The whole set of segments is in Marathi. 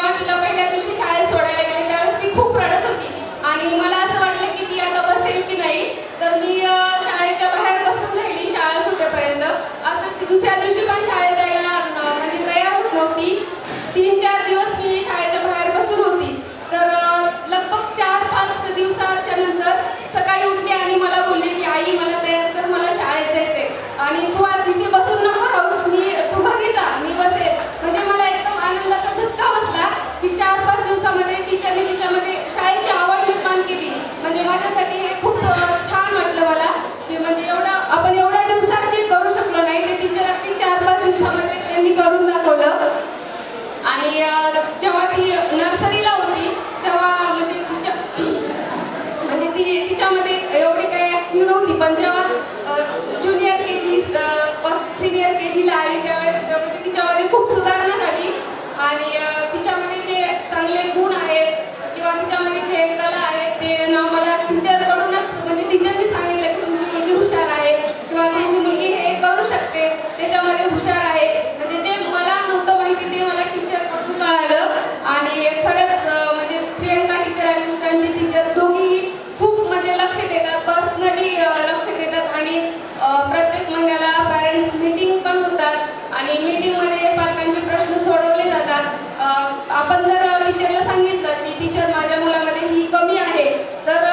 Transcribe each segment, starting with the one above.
जेव्हा तिला पहिल्या दिवशी शाळेत सोडायला गेले त्यावेळेस ती खूप रडत होती आणि मला असं वाटलं की ती आता बसेल की नाही, तर मी शाळेच्या बाहेर बसून राहिली शाळा सुटेपर्यंत. असं ती दुसऱ्या दिवशी पण शाळेत जायला म्हणजे तयार होत नव्हती. 3-4 दिवस मी शाळेच्या बाहेर बसून होती. तर लगभग 4-5 दिवसाच्या नंतर सकाळी उठली आणि मला बोलली की आई मला तयार कर, मला शाळेत जायचंय आणि तू आज इथे बसून नको राहूस, तू घरी जा, मी बसेल. म्हणजे मला एकदम आनंदाचा धक्का बसला की 4-5 दिवसामध्ये टीचरने तिच्यामध्ये शाळेची आवड निर्माण केली. म्हणजे माझ्यासाठी हे खूप छान वाटलं मला की म्हणजे आपण एवढ्या दिवसात जे करू शकलो नाही ते टीचर अगदी 4-5 दिवसामध्ये त्यांनी करून दाखवलं. आणि जेव्हा ती नर्सरीला होती तेव्हा म्हणजे तिच्यामध्ये एवढी काही ॲक्टिव्ह नव्हती, पण जेव्हा ज्युनियर KG सिनियर KGला आली त्यावेळेस म्हणजे तिच्यामध्ये खूप सुधारणा झाली आणि तिच्यामध्ये जे चांगले गुण आहेत किंवा तिच्यामध्ये जे कला आहेत ते मला टीचरकडूनच म्हणजे टीचरनी सांगितलं की तुमची मुलगी हुशार आहे किंवा तुमची मुलगी हे करू शकते, त्याच्यामध्ये हुशार आहे. म्हणजे जे मला नव्हतं माहिती ते मला टीचरकडून कळालं. आणि खरंच म्हणजे प्रियंका टीचर आणि विश्रांती टीचर दोघी खूप म्हणजे लक्ष देतात, पर्सनली लक्ष देतात आणि प्रत्येक महिन्याला पॅरेंट्स मीटिंग पण होतात आणि मीटिंगमध्ये पालकांचे प्रश्न सोडवले जातात. आपण जर टीचरला सांगितलं की टीचर माझ्या मुलामध्ये ही कमी आहे, तर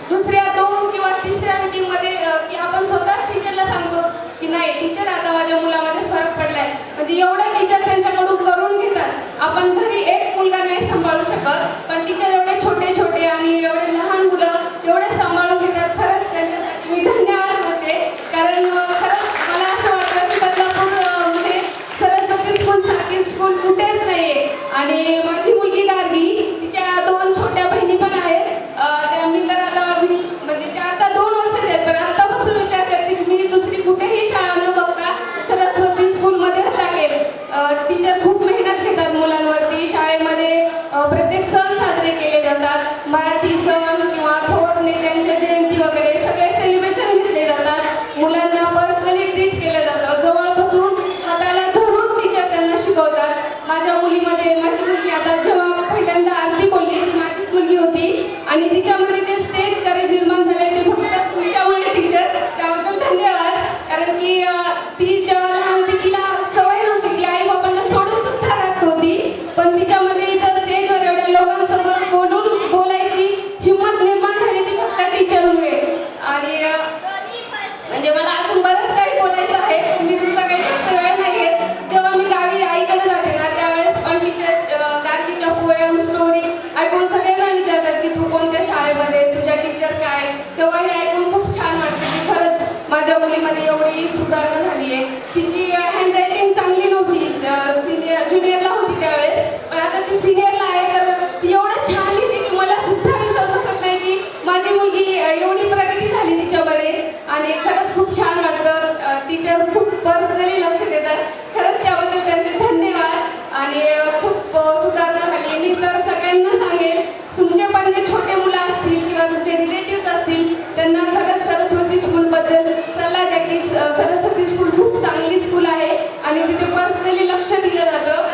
दुसऱ्या 2 किंवा तिसऱ्या मीटिंगमध्ये की आपण स्वतःच टीचरला सांगतो की नाही टीचर आता माझ्या मुलामध्ये फरक पडलाय. म्हणजे एवढं टीचर त्यांच्याकडून करून घेतात. आपण घरी एक मुलगा नाही सांभाळू शकत, पण टीचर एवढे छोटे छोटे आणि एवढे लहान मुलं एवढे सांभाळून घेतात. खरंच त्यांच्यासाठी मी धन्यवाद करते. कारण खरंच मला असं वाटतं की बदलापूरमध्ये सरस्वती स्कूल सारखी स्कूल कुठेच नाहीये. आणि माझी मुलगी गार्गी, तिच्या 2 छोट्या बहिणी पण आहेत. मी तर आता म्हणजे त्या आता 2 वर्षाचे आहेत, पण आतापासून विचार करते की मी दुसरी कुठेही शाळा न बघता सरस्वती स्कूलमध्येच टाकेल. टीचर खूप मेहनत घेतात मुलांवरती. शाळेमध्ये प्रत्येक सण साजरे केले जातात. मराठी सण किंवा थोर नेत्यांच्या जयंती वगैरे सगळे सेलिब्रेशन घेतले जातात. मुलांना पर्सनली ट्रीट केलं जातं. जवळ बसून हाताला धरून टीचर त्यांना शिकवतात. माझ्या मुलीमध्ये माझी मुलगी आता जेव्हा पहिल्यांदा आरती बोलली ती माझीच मुलगी होती आणि तिच्यामध्ये जे स्टेज करेज निर्माण झाले ते फक्त तुमच्यामुळे टीचर, त्याबद्दल धन्यवाद. कारण की ती जेव्हा लहान होती तिला सवय नव्हती, ती आई बाबांना सोडून सुद्धा राहत नव्हती, पण तिच्यामध्ये इथं स्टेजवर एवढ्या लोकांसमोर बोलायची हिंमत निर्माण झाली ती फक्त टीचरमुळे. आणि म्हणजे मला अजून बरंच काही बोलायचं आहे, पण मी तुमचा काही जास्त वेळ नाही घेत. जेव्हा मी गावी आईकडे जाते ना त्यावेळेस पण टीचर गार्गीच्या पोएम स्टोरी ऐकून सगळेजण विचारतात की तू कोणत्या शाळेमध्ये, तुझ्या टीचर काय, तेव्हा हे ऐकून खूप छान वाटतं की खरंच माझ्या मुलीमध्ये एवढी सुधारणा झाली आहे. तिची हँडरायटिंग चांगली नव्हती, ज्युनियरला होती त्यावेळेस, पण आता ती सिनियरला आहे तर ती एवढं छान लिहिते की मला सुद्धा विश्वास बसत नाही की माझी मुलगी एवढी प्रगती झाली तिच्यामध्ये. आणि खरंच खूप छान वाटतं. टीचर खूप पर्सनली लक्ष देतात. खरंच त्याबद्दल त्यांचे धन्यवाद. आणि खूप सुधारणा झाली. मी तर सगळ्यांना सांगेल तुमचे पण जे छोटे मुलं असतील किंवा तुमचे रिलेटिव्ह असतील त्यांना खरंच सरस्वती स्कूलबद्दल सल्ला द्या की सरस्वती स्कूल खूप चांगली स्कूल आहे आणि तिथे पर्सनली लक्ष दिलं जातं.